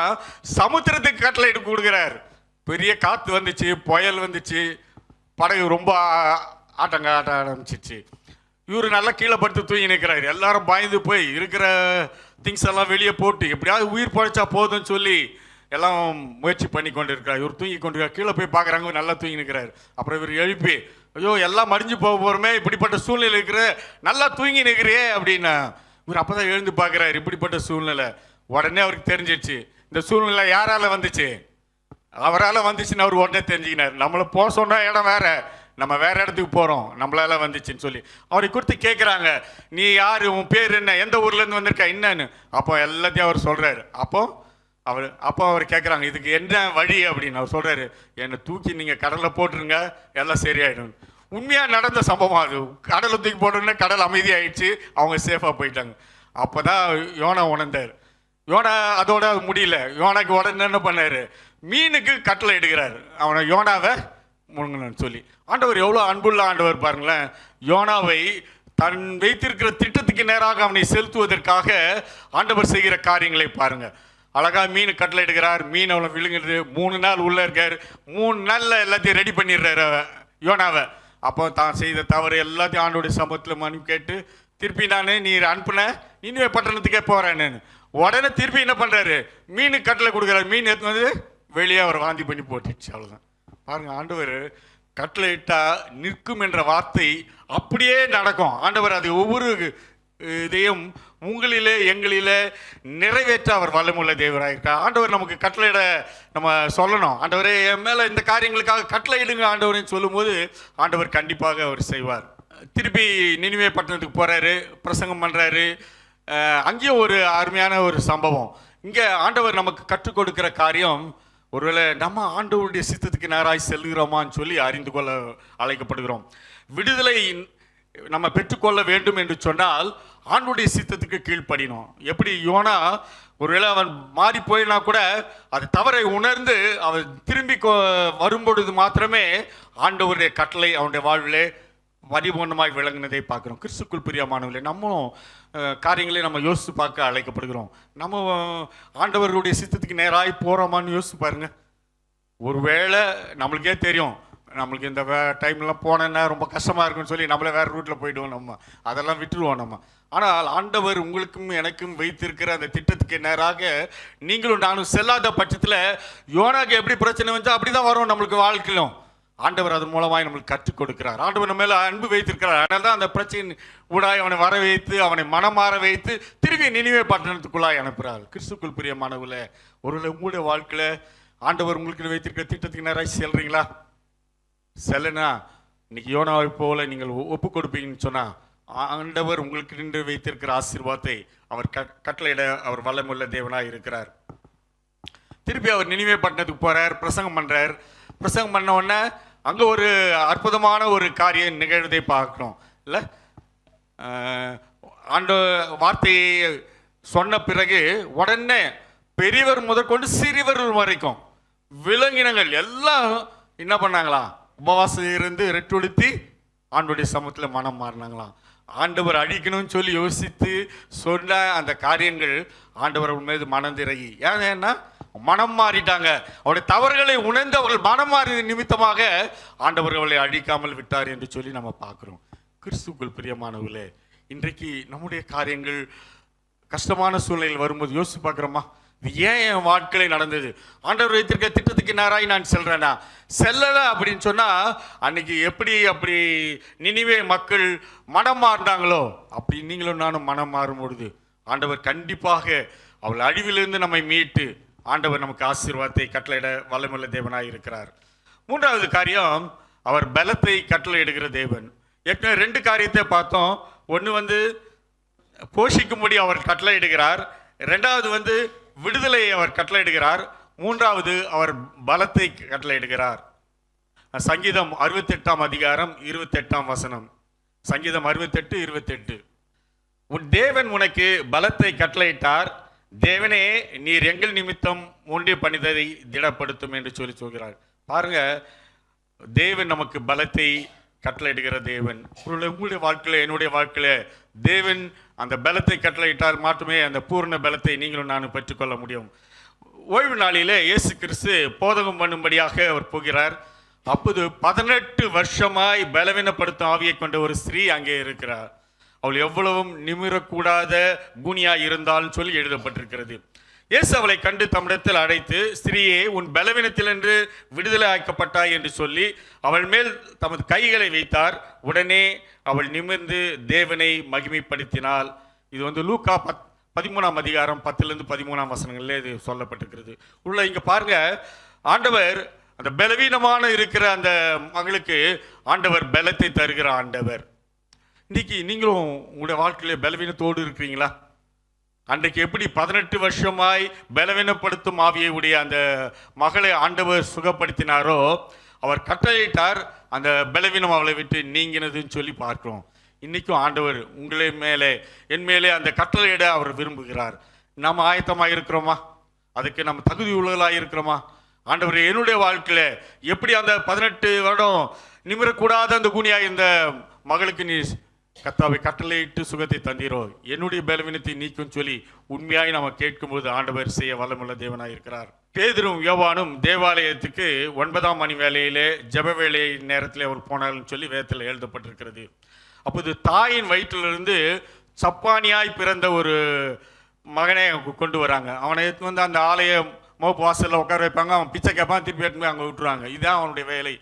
சமுத்திரத்துக்கு கட்டளை கொடுக்குறார். பெரிய காற்று வந்துச்சு, புயல் வந்துச்சு, படகு ரொம்ப ஆட்ட ஆரம்பிச்சிச்சு. இவரு நல்லா கீழே படுத்து தூங்கி நிற்கிறாரு. எல்லாரும் பயந்து போய் இருக்கிற திங்ஸ் எல்லாம் வெளியே போட்டு எப்படியாவது உயிர் பழைச்சா போதும்னு சொல்லி எல்லாம் முயற்சி பண்ணி கொண்டு இருக்கிறார். இவர் தூங்கி கொண்டு இருக்கார். கீழே போய் பார்க்குறாங்க, நல்லா தூங்கி நிற்கிறார். அப்புறம் இவர் எழுப்பி, ஐயோ எல்லாம் மடிஞ்சு போக போகிறோமே, இப்படிப்பட்ட சூழ்நிலை இருக்கிற, நல்லா தூங்கி நிற்கிறியே அப்படின்னா. இவர் அப்போ தான் எழுந்து பார்க்குறாரு, இப்படிப்பட்ட சூழ்நிலை. உடனே அவருக்கு தெரிஞ்சிடுச்சு, இந்த சூழ்நிலை யாரால வந்துச்சு? அவரால் வந்துச்சுன்னு அவர் உடனே தெரிஞ்சுக்கினார். நம்மளை போக சொன்ன இடம் வேற, நம்ம வேற இடத்துக்கு போகிறோம், நம்மளால வந்துச்சுன்னு சொல்லி அவரை குறித்து கேட்குறாங்க, நீ யார், உன் பேர் என்ன, எந்த ஊர்லேருந்து வந்திருக்கா என்னன்னு. அப்போ எல்லாத்தையும் அவர் சொல்கிறாரு. அப்போ அவர் கேட்குறாங்க, இதுக்கு என்ன வழி அப்படின்னு. அவர் சொல்கிறாரு, என்னை தூக்கி நீங்கள் கடலில் போட்டுருங்க, எல்லாம் சரியாயிடும். உண்மையாக நடந்த சம்பவம் அது. கடலை தூக்கி போட்டுருந்தா கடல் அமைதியாயிடுச்சு, அவங்க சேஃபாக போயிட்டாங்க. அப்போ தான் யோனா உணர்ந்தார். யோனா அதோட முடியல. யோனாக்கு உடனே என்ன பண்ணார்? மீனுக்கு கட்டளை இடுகிறார், அவனை யோனாவை முழுங்கணும்னு சொல்லி. ஆண்டவர் எவ்வளோ அன்புள்ள ஆண்டவர் பாருங்களேன். யோனாவை தன் வைத்திருக்கிற திட்டத்துக்கு நேராக அவனை செலுத்துவதற்காக ஆண்டவர் செய்கிற காரியங்களை பாருங்க. அழகா மீன் கட்டளை எடுக்கிறார், மீன் அவளை விழுங்குறது. 3 நாள் உள்ள இருக்கார், 3 நாளில் எல்லாத்தையும் ரெடி பண்ணிடுறாரு யோனாவை. அப்போ தான் செய்த தவறு எல்லாத்தையும் ஆண்டோடைய சமூகத்தில் மன்னிப்பு கேட்டு, திருப்பி நீர் அனுப்புன நினிவே பட்டணத்துக்கே போறேன்னு உடனே திருப்பி என்ன பண்றாரு? மீனு கட்டளை கொடுக்குறாரு. மீன் எடுத்து வந்து வெளியே அவர் வாந்தி பண்ணி போட்டுச்சு. அவ்வளோதான். பாருங்க, ஆண்டவர் கட்டளை இட்டா நிற்கும் என்ற வார்த்தை அப்படியே நடக்கும். ஆண்டவர் அது ஒவ்வொரு இதையும் உங்களிலே எங்களிலே நிறைவேற்ற அவர் வல்லமுள்ள தேவராயிருக்கார். ஆண்டவர் நமக்கு கட்டளையிட நம்ம சொல்லணும், ஆண்டவரே என் மேலே இந்த காரியங்களுக்காக கட்டளையிடுங்க ஆண்டவரேன்னு சொல்லும்போது ஆண்டவர் கண்டிப்பாக அவர் செய்வார். திருப்பி நினிவே பட்டணத்துக்கு போகிறாரு, பிரசங்கம் பண்ணுறாரு. அங்கேயும் ஒரு அருமையான ஒரு சம்பவம். இங்கே ஆண்டவர் நமக்கு கற்றுக் கொடுக்கிற காரியம், ஒருவேளை நம்ம ஆண்டவருடைய சித்தத்துக்கு நேராய் செல்கிறோமான்னு சொல்லி அறிந்து கொள்ள அழைக்கப்படுகிறோம். விடுதலை நம்ம பெற்றுக்கொள்ள வேண்டும் என்று சொன்னால் ஆண்டவருடைய சித்தத்துக்கு கீழ்ப்படினோம். எப்படி யோனா ஒருவேளை அவன் மாறி போயினா கூட அது தவறை உணர்ந்து அவன் திரும்பி வரும்பொழுது மாத்திரமே ஆண்டவருடைய கட்டளை அவனுடைய வாழ்விலே பரிபூர்ணமாய் விளங்கினதை பார்க்குறோம். கிறிஸ்துக்குள் பிரியமானவர்களே, நம்மளும் காரியங்களை நம்ம யோசித்து பார்க்க அழைக்கப்படுகிறோம். நம்ம ஆண்டவருடைய சித்தத்துக்கு நேராய் போகிறோமான்னு யோசித்து பாருங்க. ஒருவேளை நம்மளுக்கே தெரியும், நம்மளுக்கு இந்த டைம்லாம் போனேன்னா ரொம்ப கஷ்டமாக இருக்குன்னு சொல்லி நம்மளே வேறு ரூட்டில் போயிடுவோம், நம்ம அதெல்லாம் விட்டுருவோம் நம்ம. ஆனால் ஆண்டவர் உங்களுக்கும் எனக்கும் வைத்திருக்கிற அந்த திட்டத்துக்கு நேராக நீங்களும் நானும் செல்லாத பட்சத்தில் யோனாக்கு எப்படி பிரச்சனை வந்துச்சோ அப்படி தான் வரும் நம்மளுக்கு வாழ்க்கையிலும். ஆண்டவர் அதன் மூலமாய் நம்மளுக்கு கற்றுக் கொடுக்கிறார். ஆண்டவர் நம்ம மேலே அன்பு வைத்திருக்கிறார். அதனால தான் அந்த பிரச்சனை ஊடாய் அவனை வர வைத்து அவனை மனம் மாற வைத்து திரும்பி நினிவே பட்டணத்துக்குள்ளாய் அனுப்புகிறார். கிறிஸ்துக்குள் பிரியமானவர்களே, ஒருவேளை உங்களுடைய வாழ்க்கையில் ஆண்டவர் உங்களுக்கு வைத்திருக்கிற திட்டத்துக்கு நேராக செல்றீங்களா? செல்லனா இன்னைக்கு யோனாவை போல நீங்கள் ஒப்பு கொடுப்பீங்கன்னு சொன்னா ஆண்டவர் உங்களுக்கு நின்று வைத்திருக்கிற ஆசீர்வாதத்தை அவர் கட்டளையிட அவர் வல்லமுள்ள தேவனாய் இருக்கிறார். திருப்பி அவர் நினிவே பட்டணத்துக்கு போறார், பிரசங்கம் பண்றார். பிரசங்கம் பண்ண உடனே அங்கே ஒரு அற்புதமான ஒரு காரியம் நிகழ்வதை பார்க்கணும் இல்லை? ஆண்டு வார்த்தையை சொன்ன பிறகு உடனே பெரியவர் முதற்கொண்டு சிறியவர் வரைக்கும் விலங்கினங்கள் எல்லாம் என்ன பண்ணாங்களா? உபவாசம் இருந்து ரெட்டுடுத்தி ஆண்டவருடைய சமூகத்தில் மனம் மாறினாங்களாம். ஆண்டவர் அழிக்கணும்னு சொல்லி யோசித்து சொன்ன அந்த காரியங்கள் ஆண்டவர் மீது மனந்திறங்கி, ஏன்னா மனம் மாறிட்டாங்க. அவருடைய தவறுகளை உணர்ந்து அவர்கள் மனம் மாறி நிமித்தமாக ஆண்டவர் அவளை அழிக்காமல் விட்டார் என்று சொல்லி நம்ம பார்க்குறோம். கிறிஸ்துக்குள் பிரியமானவர்களே, இன்றைக்கு நம்முடைய காரியங்கள் கஷ்டமான சூழ்நிலையில் வரும்போது யோசிச்சு பார்க்குறோமா? இது ஏன் என் வாழ்க்கையில் நடந்தது? ஆண்டவர் வைத்திருக்க திட்டத்துக்கு நேராய் நான் செல்றேனா? செல்லலை அப்படின்னு சொன்னால் அன்னைக்கு எப்படி அப்படி நினிவே மக்கள் மனம் மாறினாங்களோ அப்படி நீங்களும் நானும் மனம் மாறும் பொழுது ஆண்டவர் கண்டிப்பாக அவள் அழிவிலிருந்து நம்மை மீட்டு ஆண்டவர் நமக்கு ஆசீர்வாதத்தை கட்டளையிட வல்லமுள்ள தேவனாய் இருக்கிறார். மூன்றாவது காரியம், அவர் பலத்தை கட்டளையிடுகிற தேவன். ஏற்கனவே 2 காரியத்தை பார்த்தோம். ஒன்று போஷிக்கும்படி அவர் கட்டளையிடுகிறார், 2வது விடுதலையை அவர் கட்டளையிடுகிறார், 3வது அவர் பலத்தை கட்டளையிடுகிறார். சங்கீதம் 68ஆம் அதிகாரம் 28ஆம் வசனம். சங்கீதம் 68:28. உன் தேவன் உனக்கு பலத்தை கட்டளையிட்டார், தேவனே நீர் எங்கள் நிமித்தம் ஒன்றிய பணிததை திடப்படுத்தும் என்று சொல்லி சொல்கிறார். பாருங்க, தேவன் நமக்கு பலத்தை கட்டளையிடுகிற தேவன். உங்களுடைய வாழ்க்கையில என்னுடைய வாழ்க்கையில தேவன் அந்த பலத்தை கட்டளையிட்டால் மட்டுமே அந்த பூர்ண பலத்தை நீங்களும் நானும் பெற்றுக்கொள்ள முடியும். ஓய்வு நாளிலே இயேசு கிறிஸ்து போதகம் பண்ணும்படியாக அவர் போகிறார். அப்போது 18 வருஷமாய் பலவீனப்படுத்தும் ஆவியை கொண்ட ஒரு ஸ்திரீ அங்கே இருக்கிறார். அவள் எவ்வளவும் நிமிரக்கூடாத கூனியாய் இருந்தாலும் சொல்லி எழுதப்பட்டிருக்கிறது. இயேசு அவளை கண்டு தம்மிடத்தில் அழைத்து, ஸ்திரீயே உன் பலவீனத்தில் என்று விடுதலை ஆக்கப்பட்டாய் என்று சொல்லி அவள் மேல் தமது கைகளை வைத்தார். உடனே அவள் நிமிர்ந்து தேவனை மகிமைப்படுத்தினாள். இது லூக்கா 13ஆம் அதிகாரம் 10-13 வசனங்களில் இது சொல்லப்பட்டிருக்கிறது. உள்ள இங்க பாருங்க, ஆண்டவர் அந்த பலவீனமான இருக்கிற அந்த மகளுக்கு ஆண்டவர் பலத்தை தருகிற ஆண்டவர். இன்னைக்கு நீங்களும் உங்களுடைய வாழ்க்கையில பலவீனத்தோடு இருக்கிறீங்களா? அன்றைக்கு எப்படி 18 வருஷமாய் பலவீனப்படுத்தும் ஆவியை உடைய அந்த மகளை ஆண்டவர் சுகப்படுத்தினாரோ, அவர் கட்டளையிட்டார், அந்த பலவீனம் அவளை விட்டு நீங்கினதுன்னு சொல்லி பார்க்கிறோம். இன்னைக்கும் ஆண்டவர் உங்களை மேலே என் மேலே அந்த கட்டளையிட அவர் விரும்புகிறார். நாம் ஆயத்தமாக இருக்கிறோமா? அதுக்கு நம்ம தகுதி உள்ளவர்களாக இருக்கிறோமா? ஆண்டவர் என்னுடைய வாழ்க்கையில எப்படி அந்த 18 வருடம் நிமிரக்கூடாத அந்த கூனியாக இந்த மகளுக்கு நீ கர்த்தாவை கட்டளையிட்டு சுகத்தை தந்தீரோ, என்னுடைய பலவீனத்தை நீக்கும் சொல்லி உண்மையாய் நாம கேட்கும்போது ஆண்டவர் செய்ய வல்லமுள்ள தேவனாய் இருக்கிறார். பேதுரும் யோவானும் தேவாலயத்துக்கு 9ஆம் மணி வேளையிலே ஜெப வேலை நேரத்தில் அவர் போனார்னு சொல்லி வேதத்தில் எழுதப்பட்டிருக்கிறது. அப்போது தாயின் வயிற்றிலிருந்து சப்பானியாய் பிறந்த ஒரு மகனை கொண்டு வராங்க. அவனை எடுத்து அந்த ஆலய மோப்பு வாசலில் உட்கார வைப்பாங்க. அவன் பிச்சை கேட்பான், திருப்பி எடுத்து அங்கே விட்டுருவாங்க. இதுதான் அவனுடைய வேலை.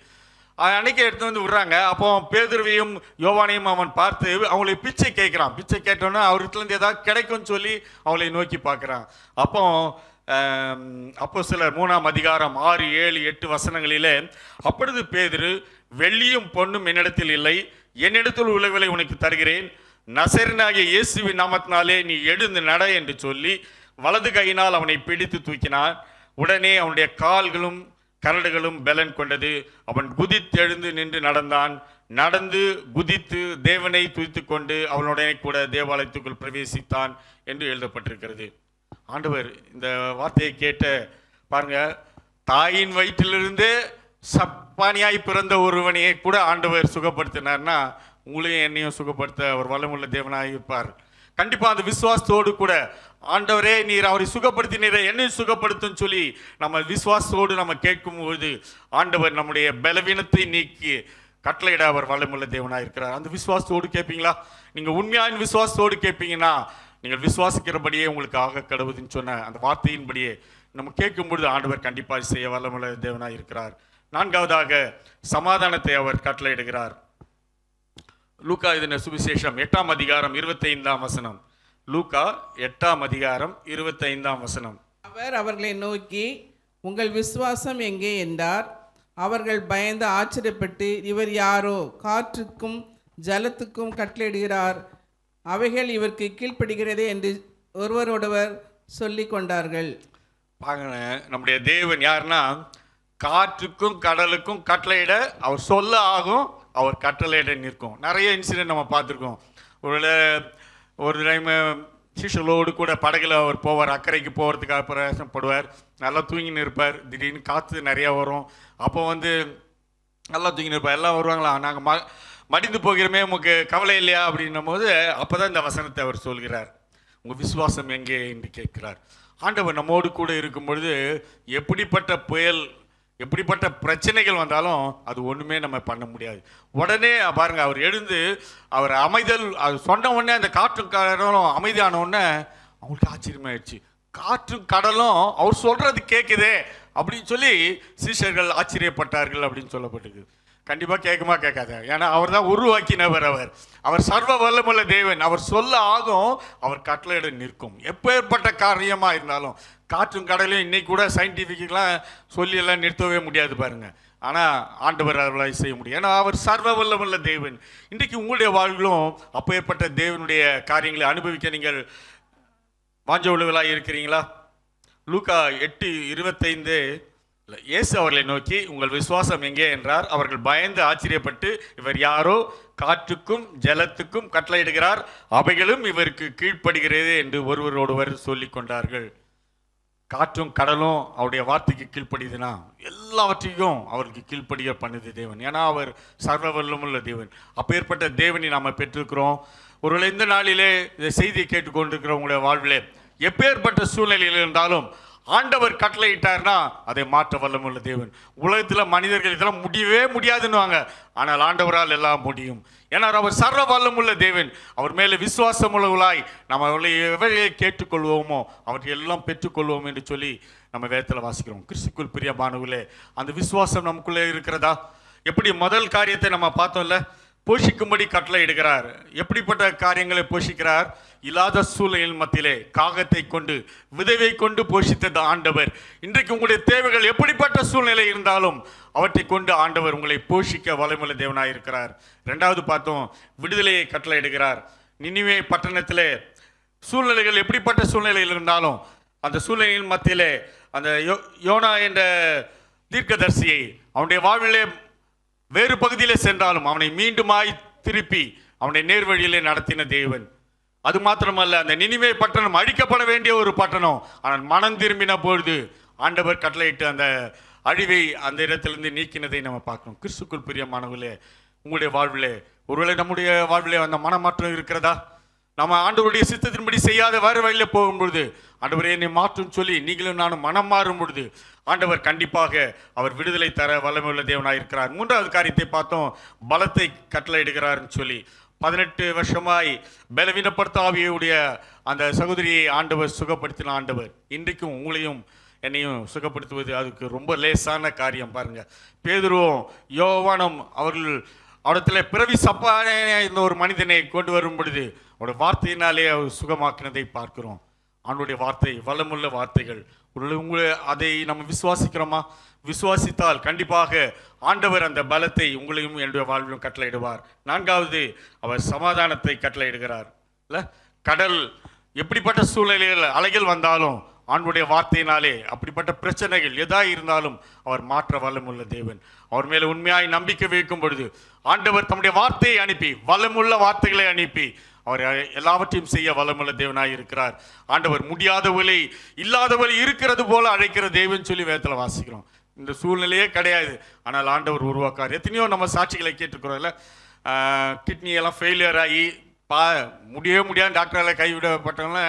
அன்னைக்கு எடுத்து வந்து விடுறாங்க. அப்போ பேதுருவையும் யோவானையும் அவன் பார்த்து அவங்களை பிச்சை கேட்குறான். பிச்சை கேட்டோன்னா அவர்கிட்டருந்து ஏதாவது கிடைக்கும்னு சொல்லி அவளை நோக்கி பார்க்குறான். அப்போ சிலர் 3ஆம் அதிகாரம் 6, 7, 8 வசனங்களிலே, அப்பொழுது பேதுரு, வெள்ளியும் பொன்னும் என்னிடத்தில் இல்லை, என்னிடத்தில் உள்ளவைகளை உனக்கு தருகிறேன், நசரேயனாகிய இயேசுவின் நாமத்தினாலே நீ எழுந்து நட என்று சொல்லி வலது கையினால் அவனை பிடித்து தூக்கினான். உடனே அவனுடைய கால்களும் கரடுகளும் பலன் கொண்டது. அவன் குதித்தெழுந்து நின்று நடந்தான். நடந்து குதித்து தேவனை துதித்து கொண்டு அவனுடனே கூட தேவாலயத்துக்குள் பிரவேசித்தான் என்று எழுதப்பட்டிருக்கிறது. ஆண்டவர் இந்த வார்த்தையை கேட்ட பாருங்க, தாயின் வயிற்றிலிருந்து சப்பானியாய் பிறந்த ஒருவனையே கூட ஆண்டவர் சுகப்படுத்தினார்னா உங்களையும் என்னையும் சுகப்படுத்த அவர் வல்லமுள்ள தேவனாய் இருப்பார். கண்டிப்பா அந்த விசுவாசத்தோடு கூட, ஆண்டவரே நீர் அவரை சுகப்படுத்தினீரே என்னையும் சுகப்படுத்தும் சொல்லி நம்ம விசுவாசத்தோடு நம்ம கேட்கும்போது ஆண்டவர் நம்முடைய பலவீனத்தை நீக்கி கட்டளையிட அவர் வல்லமுள்ள தேவனாய் இருக்கிறார். அந்த விசுவாசத்தோடு கேட்பீங்களா? நீங்க உண்மையான விசுவாசத்தோடு கேட்பீங்கன்னா நீங்கள் விசுவாசிக்கிறபடியே உங்களுக்கு ஆக கடவுதுன்னு சொன்ன அந்த வார்த்தையின்படியே நம்ம கேட்கும்பொழுது ஆண்டவர் கண்டிப்பாக செய்ய வல்லமுள்ள தேவனாய் இருக்கிறார். 4வதாக சமாதானத்தை அவர் கட்டளையிடுகிறார். லூக்கா எழுதின சுவிசேஷம் 8ஆம் அதிகாரம் 25ஆம் வசனம். லூக்கா 8ஆம் அதிகாரம் 25ஆம் வசனம். அவர் அவர்களை நோக்கி, உங்கள் விசுவாசம் எங்கே என்றார். அவர்கள் பயந்து ஆச்சரியப்பட்டு, இவர் யாரோ, காற்றுக்கும் ஜலத்துக்கும் கட்டளையிடுகிறார், அவைகள் இவருக்கு கீழ்ப்படுகிறதே என்று ஒருவரோடவர் சொல்லி கொண்டார்கள். பாருங்க, நம்முடைய தேவன் யாருன்னா, காற்றுக்கும் கடலுக்கும் கட்டளையிட அவர் சொல்ல ஆகும், அவர் கட்டளையிட நிற்கும். நிறைய இன்சிடென்ட் நம்ம பார்த்துருக்கோம். ஒரு டைம் சிஷலோடு கூட படகுல அவர் போவார், அக்கறைக்கு போகிறதுக்காக பிரயாசப்படுவார். நல்லா தூங்கின்னு இருப்பார். திடீர்னு காற்று நிறையா வரும். அப்போ நல்லா தூங்கின்னு இருப்பார். எல்லாம் வருவாங்களா, நாங்கள் மடிந்து போகிறோமே, உமக்கு கவலை இல்லையா அப்படின்னும் போது அப்போ தான் இந்த வசனத்தை அவர் சொல்கிறார், உங்கள் விசுவாசம் எங்கே என்று கேட்கிறார். ஆண்டவர் நம்மோடு கூட இருக்கும் பொழுது எப்படிப்பட்ட புயல், எப்படிப்பட்ட பிரச்சனைகள் வந்தாலும் அது ஒன்றுமே நம்ம பண்ண முடியாது. உடனே பாருங்க, அவர் எழுந்து அவர் அமைதல் அது சொன்ன உடனே அந்த காற்றும் கடலும் அமைதியான உடனே அவங்களுக்கு ஆச்சரியமாயிடுச்சு. காற்றும் கடலும் அவர் சொல்றது கேட்குதே அப்படின்னு சொல்லி சீஷர்கள் ஆச்சரியப்பட்டார்கள் அப்படின்னு சொல்லப்பட்டிருக்கு. கண்டிப்பாக கேட்குமா? கேட்காத. ஏன்னா அவர் தான் உருவாக்கினவர். அவர் சர்வ வல்லமுள்ள தேவன். அவர் சொல்ல ஆகும், அவர் கட்டளையிட நிற்கும். எப்பேற்பட்ட காரியமாக இருந்தாலும் காற்றும் கடலையும் இன்னைக்கு கூட சயின்டிஃபிக்கெலாம் சொல்லி எல்லாம் நிறுத்தவே முடியாது பாருங்க. ஆனால் ஆண்டவர் அவர்களை செய்ய முடியும். ஏன்னா அவர் சர்வ வல்லமுள்ள தேவன். இன்றைக்கு உங்களுடைய வாழ்விலும் அப்பேற்பட்ட தேவனுடைய காரியங்களை அனுபவிக்க நீங்கள் வாஞ்ச உள்ளவர்களாக இருக்கிறீங்களா? லூக்கா 8:25 இயேசு அவர்களை நோக்கி, உங்கள் விசுவாசம் எங்கே என்றார். அவர்கள் பயந்து ஆச்சரியப்பட்டு, இவர் யாரோ, காற்றுக்கும் ஜலத்துக்கும் கட்டளையிடுகிறார், அவைகளும் இவருக்கு கீழ்ப்படுகிறது என்று ஒருவரோடொருவர் சொல்லி கொண்டார்கள். காற்றும் கடலும் அவருடைய வார்த்தைக்கு கீழ்ப்படிதுன்னா எல்லாவற்றையும் அவருக்கு கீழ்ப்படிய பண்ணுது தேவன். ஏன்னா அவர் சர்வ வல்லமுள்ள தேவன். அப்பேற்பட்ட தேவனை நாம் பெற்றிருக்கிறோம். ஒருவேளை இந்த நாளிலே இந்த செய்தியை கேட்டுக்கொண்டிருக்கிற உங்களுடைய வாழ்விலே எப்பேற்பட்ட சூழ்நிலையில் இருந்தாலும் ஆண்டவர் கட்டளையிட்டார்னா அதை மாற்ற வல்லமுள்ள தேவன். உலகத்தில் மனிதர்கள் இதெல்லாம் முடியவே முடியாதுன்னுவாங்க, ஆனால் ஆண்டவரால் எல்லாம் முடியும். ஏன்னா அவர் சர்வ வல்லமுள்ள தேவன். அவர் மேலே விசுவாசம் உள்ளவர்களாய் நம்ம அவர்களை எவரையே கேட்டுக்கொள்வோமோ அவற்றை எல்லாம் பெற்றுக்கொள்வோம் என்று சொல்லி நம்ம வேதத்தில் வாசிக்கிறோம். கிறிஸ்துக்குள் பிரியமானவர்களே, அந்த விசுவாசம் நமக்குள்ளே இருக்கிறதா? எப்படி முதல் காரியத்தை நம்ம பார்த்தோம்ல, போஷிக்கும்படி கட்டளை இடுகிறார். எப்படிப்பட்ட காரியங்களை போஷிக்கிறார்? இல்லாத சூழ்நிலையின் மத்தியிலே காகத்தை கொண்டு விதைவை கொண்டு போஷித்தது ஆண்டவர். இன்றைக்கு உங்களுடைய தேவைகள் எப்படிப்பட்ட சூழ்நிலை இருந்தாலும் அவற்றை கொண்டு ஆண்டவர் உங்களை போஷிக்க வல்லமையுள்ள தேவனாய் இருக்கிறார். 2வது பார்த்தோம், விடுதலையை கட்டளை இடுகிறார். நினிவே பட்டணத்திலே சூழ்நிலைகள் எப்படிப்பட்ட சூழ்நிலையில் இருந்தாலும் அந்த சூழ்நிலையின் மத்தியிலே அந்த யோனா என்ற தீர்க்கதரிசியை அவனுடைய வாழ்விலே வேறு பகுதியிலே சென்றாலும் அவனை மீண்டுமாய் திருப்பி அவனை நேர்வழியிலே நடத்தின தேவன். அது மாத்திரமல்ல, அந்த நினிவே பட்டணம் அழிக்கப்பட வேண்டிய ஒரு பட்டணம், ஆனால் மனம் திரும்பின பொழுது ஆண்டவர் கட்டளையிட்டு அந்த அழிவை அந்த இடத்திலிருந்து நீக்கினதை நம்ம பார்க்கணும். கிறிஸ்துக்குள் பிரியமானவர்களே, உங்களுடைய வாழ்விலே ஒருவேளை நம்முடைய வாழ்விலே அந்த மனமாற்றம் இருக்கிறதா? நம்ம ஆண்டவருடைய சித்தத்தின்படி செய்யாத வேறு வழியில் போகும்பொழுது ஆண்டவரே என்னை மாற்றும் சொல்லி நீங்களும் நானும் மனம் மாறும் பொழுது ஆண்டவர் கண்டிப்பாக அவர் விடுதலை தர வல்லமையுள்ள தேவனாக இருக்கிறார். 3வது காரியத்தை பார்த்தோம், பலத்தை கட்டளையிடுகிறார்னு சொல்லி. 18 வருஷமாய் பலவீனப்படுத்த ஆவியுடைய அந்த சகோதரியை ஆண்டவர் சுகப்படுத்தின ஆண்டவர் இன்றைக்கும் உங்களையும் என்னையும் சுகப்படுத்துவது அதுக்கு ரொம்ப லேசான காரியம். பாருங்க, பேதுருவும் யோவானும் அவர்கள் அவரிடத்துல பிறவி சப்பான இந்த ஒரு மனிதனை கொண்டு வரும் பொழுது அவருடைய வார்த்தையினாலே அவர் சுகமாக்கினதை பார்க்கிறோம். அவனுடைய வார்த்தை வல்லமுள்ள வார்த்தைகள். உங்களை அதை நம்ம விசுவாசிக்கிறோமா? விசுவாசித்தால் கண்டிப்பாக ஆண்டவர் அந்த பலத்தை உங்களையும் என்னுடைய வாழ்விலும் கட்டளையிடுவார். 4வது, அவர் சமாதானத்தை கட்டளையிடுகிறார். இல்லை, கடல் எப்படிப்பட்ட சூழ்நிலையில் அலைகள் வந்தாலும் ஆண்டுடைய வார்த்தையினாலே அப்படிப்பட்ட பிரச்சனைகள் எதா இருந்தாலும் அவர் மாற்ற வல்லமுள்ள தேவன். அவர் மேலே உண்மையாய் நம்பிக்கை வைக்கும் பொழுது ஆண்டவர் தம்முடைய வார்த்தையை அனுப்பி, வல்லமுள்ள வார்த்தைகளை அனுப்பி அவர் எல்லாவற்றையும் செய்ய வல்லமுள்ள தேவனாய் இருக்கிறார். ஆண்டவர் முடியாதவளை இல்லாதவளை இருக்கிறது போல அழைக்கிற தேவன் சொல்லி வேதத்தில் வாசிக்கிறோம். இந்த சூழ்நிலையே கிடையாது, ஆனால் ஆண்டவர் உருவாக்கார். எத்தனையோ நம்ம சாட்சிகளை கேட்டுக்கிறோம்ல, கிட்னி எல்லாம் ஃபெயிலியர் ஆகி முடியவே முடியாது டாக்டரால் கைவிடப்பட்டவங்கள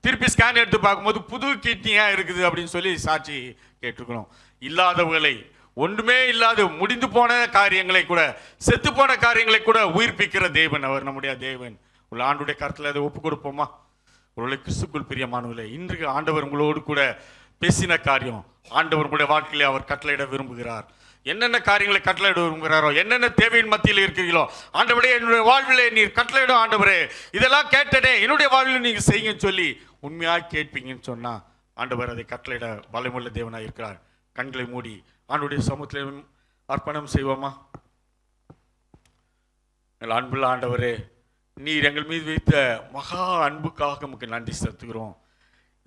திருப்பி ஸ்கேன் எடுத்து பார்க்கும்போது புது கிட்னியாக இருக்குது அப்படின்னு சொல்லி சாட்சி கேட்டுக்கிறோம். இல்லாதவர்களை, ஒன்றுமே இல்லாத முடிந்து போன காரியங்களை கூட, செத்து போன காரியங்களை கூட உயிர்ப்பிக்கிற தேவன் அவர் நம்முடைய தேவன். உள்ள ஆண்டுடைய கருத்தில் அதை ஒப்பு கொடுப்போமா? உங்களை கிறிஸ்துக்குள் பிரியமானவர்களே, இன்றைக்கு ஆண்டவர் உங்களோடு கூட பேசின காரியம், ஆண்டவர் உங்களுடைய வாழ்க்கையிலே அவர் கட்டளையிட விரும்புகிறார். என்னென்ன காரியங்களை கட்டளையிட விரும்புகிறாரோ, என்னென்ன தேவையின் மத்தியில் இருக்கிறீங்களோ, ஆண்டவரே என்னுடைய வாழ்விலே நீர் கட்டளையிடும் ஆண்டவரே, இதெல்லாம் கேட்டனே என்னுடைய வாழ்வில் நீங்கள் செய்யுங்கன்னு சொல்லி உண்மையாக கேட்பீங்கன்னு சொன்னா ஆண்டவர் அதை கட்டளையிட பலமுள்ள தேவனாக இருக்கிறார். கண்களை மூடி ஆண்டுடைய சமூகத்தில் அர்ப்பணம் செய்வோமா? அன்புள்ள ஆண்டவரே, நீர் எங்கள் மீது வைத்த மகா அன்புக்காக நமக்கு நன்றி செலுத்துகிறோம்.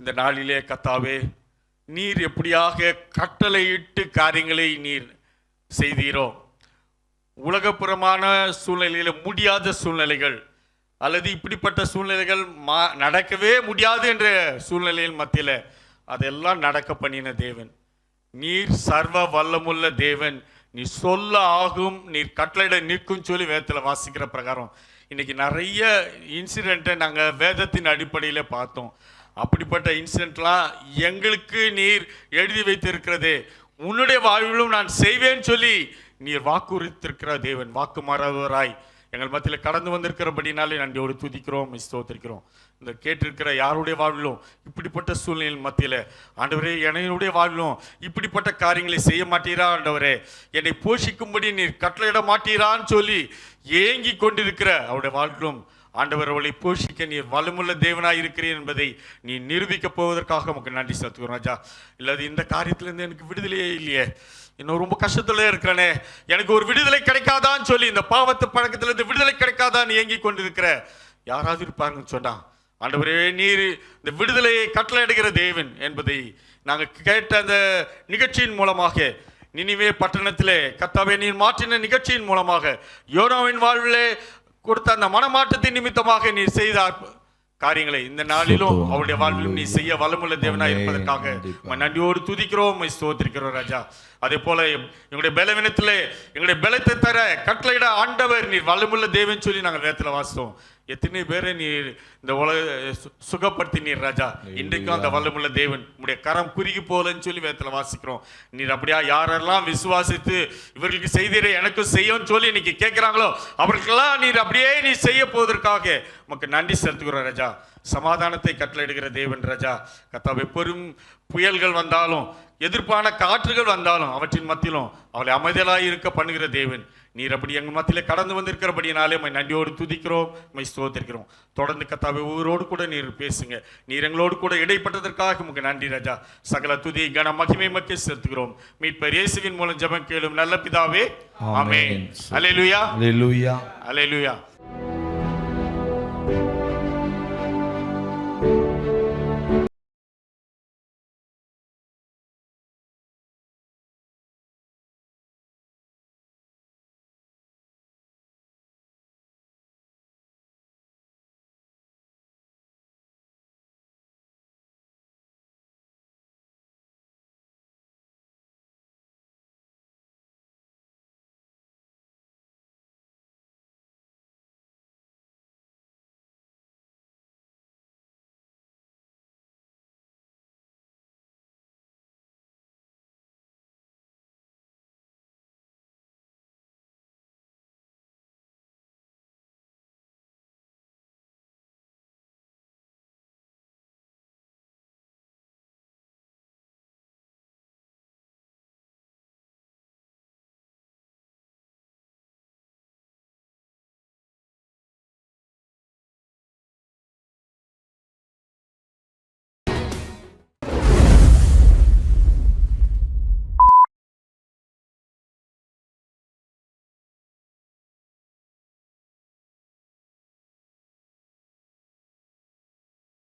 இந்த நாளிலே கர்த்தாவே, நீர் எப்படியாக கட்டளையிட்டு காரியங்களை நீர் செய்தீரோ, உலகப்புறமான சூழ்நிலையில முடியாத சூழ்நிலைகள் அல்லது இப்படிப்பட்ட சூழ்நிலைகள் நடக்கவே முடியாது என்ற சூழ்நிலையின் மத்தியில் அதெல்லாம் நடக்க பண்ணின தேவன் நீர். சர்வ வல்லமுள்ள தேவன். நீ சொல்ல ஆகும், நீர் கட்டளையிட நிற்கும் சொல்லி வேதத்தில் வாசிக்கிற பிரகாரம் இன்னைக்கு நிறைய இன்சிடெண்ட்டை நாங்கள் வேதத்தின் அடிப்படையில் பார்த்தோம். அப்படிப்பட்ட இன்சிடென்ட்லாம் எங்களுக்கு நீர் எழுதி வைத்திருக்கிறது. உன்னுடைய வாழ்விலும் நான் செய்வேன் சொல்லி நீர் வாக்குறுத்திருக்கிற தேவன். வாக்கு மாறாதவராய் எங்கள் மத்தியில் கடந்து வந்திருக்கிறபடினாலே நன்றியோடு துதிக்கிறோம், ஸ்தோத்திரிக்கிறோம். இந்த கேட்டிருக்கிற யாருடைய வாழ்விலும் இப்படிப்பட்ட சூழ்நிலையின் மத்தியில் ஆண்டவரே, என்னுடைய வாழ்விலும் இப்படிப்பட்ட காரியங்களை செய்ய மாட்டீரா ஆண்டவரே, என்னை போஷிக்கும்படி நீர் கட்டளையிட மாட்டீரான்னு சொல்லி ஏங்கி கொண்டிருக்கிற அவருடைய வாழ்விலும் ஆண்டவர் அவளை போஷிக்க நீர் வல்லமுள்ள தேவனாய் இருக்கிறேன் என்பதை நீ நிரூபிக்க போவதற்காக நமக்கு நன்றி செலுத்துகிறோம் ராஜா. இல்லாது இந்த காரியத்திலேருந்து எனக்கு விடுதலையே இல்லையே, இன்னும் ரொம்ப கஷ்டத்துல இருக்கிறனே, எனக்கு ஒரு விடுதலை கிடைக்காதான்னு சொல்லி இந்த பாவத்து பழக்கத்திலிருந்து விடுதலை கிடைக்காதான்னு ஏங்கி கொண்டிருக்கிற யாராவது இருப்பாருன்னு சொன்னா ஆண்டவரே, நீர் இந்த விடுதலையை கட்டளையிடுகிற தேவன் என்பதை நாங்கள் கேட்ட அந்த நிகழ்ச்சியின் மூலமாக, நினிவே பட்டணத்திலே கர்த்தாவே நீர் மாற்றின நிகழ்ச்சியின் மூலமாக, யோனாவின் வாழ்விலே கொடுத்த அந்த மனமாற்றத்தின் நிமித்தமாக நீர் செய்த காரியங்களை இந்த நாளிலும் அவருடைய வாழ்விலும் நீ செய்ய வல்லமுள்ள தேவனாய் இருப்பதற்காக நன்றியோடு துதிக்கிறோம், ஸ்தோத்திரிக்கிறோம் ராஜா. அதே போல எங்களுடைய பலவீனத்திலே எங்களுடைய பலத்தை தர கட்டளையிட ஆண்டவர் நீர் வல்லமுள்ள தேவன் சொல்லி நாங்கள் வேதத்தில் வாசித்தோம். எத்தனை பேரை நீர் இந்த உலக சுகப்படுத்தினீர் ராஜா. இன்றைக்கும் அந்த வல்லமுள்ள தேவன் உங்களுடைய கரம் குறுகி போலன்னு சொல்லி வேதத்தில் வாசிக்கிறோம். நீர் அப்படியா யாரெல்லாம் விசுவாசித்து இவர்களுக்கு செய்தீரே எனக்கும் செய்யும் சொல்லி இன்னைக்கு கேட்கிறாங்களோ அவர்களுக்கெல்லாம் நீர் அப்படியே நீ செய்ய போவதற்காக நமக்கு நன்றி செலுத்துகிறோம் ராஜா. சமாதானத்தை கட்டளையிடுகிற தேவன் ராஜா. கர்த்தாவே, பெரும் புயல்கள் வந்தாலும் எதிர்ப்பான காற்றுகள் வந்தாலும் அவற்றின் மத்தியிலும் அவளை அமைதலாய் இருக்க பண்ணுகிற தேவன் நீர். அப்படி எங்கள் மத்தியிலே கடந்து வந்திருக்கிறபடினாலே நன்றியோடு துதிக்கிறோம், ஸ்தோத்திரிக்கிறோம். தொடர்ந்து கர்த்தாவே ஒவ்வொருவரோடு கூட நீர் பேசுங்க. நீர் எங்களோடு கூட இடைப்பட்டதற்காக உமக்கு நன்றி ராஜா. சகல துதி கன மகிமை மக்கே செலுத்துகிறோம். மீட்பர் இயேசுவின் மூலம் ஜெபம் கேளும் நல்ல பிதாவே, ஆமென். அல்லேலூயா, அல்லேலூயா, அல்லேலூயா.